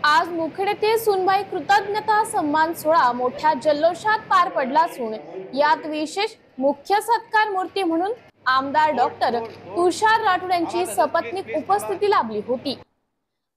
आज मुखेड येथे सुनबाई कृतज्ञता सन्मान सोहळा मोठ्या जल्लोषात पार पडला असून यात विशेष मुख्य सत्कार मूर्ती म्हणून आमदार डॉक्टर तुषार राठोड यांची सपत्नीक उपस्थिती लाभली होती।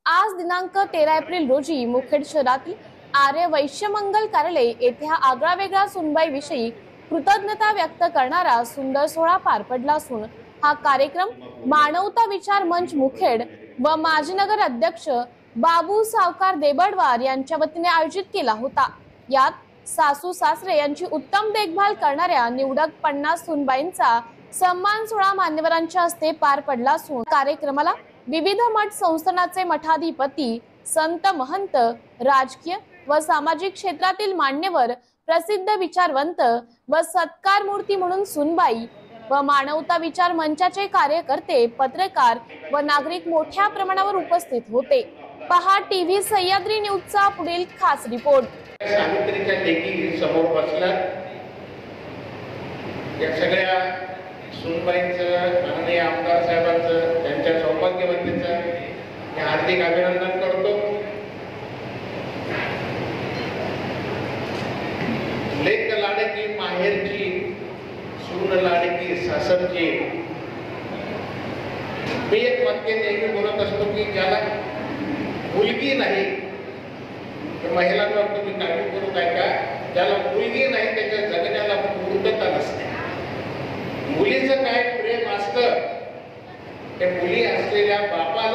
आज दिनांक 13 एप्रिल रोजी मुखेड शहरातील आर्य वैश्य मंगल कार्यालय येथे हा आगळा वेगळा सुनबाई विषयी कृतज्ञता व्यक्त करणारा सुंदर सोहळा पार पडला असून हा कार्यक्रम मानवता विचार मंच मुखेड व माजी नगर अध्यक्ष बाबू सावकार देबडवार यांच्या वतीने आयोजित केला होता। यात सासू सासरे यांची उत्तम देखभाल करणाऱ्या निवडक 50 सुनबाईंचा सन्मान सोहळा मान्यवरांच्या हस्ते पार पडला असून कार्यक्रमाला विविध मठ संस्थानाचे मठाधिपती, संत महंत, राजकीय व सामाजिक क्षेत्रातील मान्यवर, प्रसिद्ध विचारवंत व सत्कार मूर्ती म्हणून सुनबाई व मानवता विचार मंचाचे कार्यकर्ते, पत्रकार व नागरिक मोठ्या प्रमाणावर उपस्थित होते। पहा टीव्ही सह्याद्री न्यूजचा पुढील खास रिपोर्ट। सावित्रीच्या लेकी समोर बसल्या या सगळ्या सुनबाईंचं, माननीय आमदार साहेबांचं, त्यांच्या सौभाग्यवतीचं मी हार्दिक अभिनंदन करतो। लेक लाडकी माहेरची, सून लाडकी सासरची। मी एक वाक्य नेहमी बोलत असतो की ज्याला मुलगी नाही, महिलांना तुम्ही काळजी करू नका, ज्याला मुलगी नाही त्याच्या जगण्याला पूर्णता नसते। मुलीचं काय प्रेम असतं ते मुली असलेल्या बापाला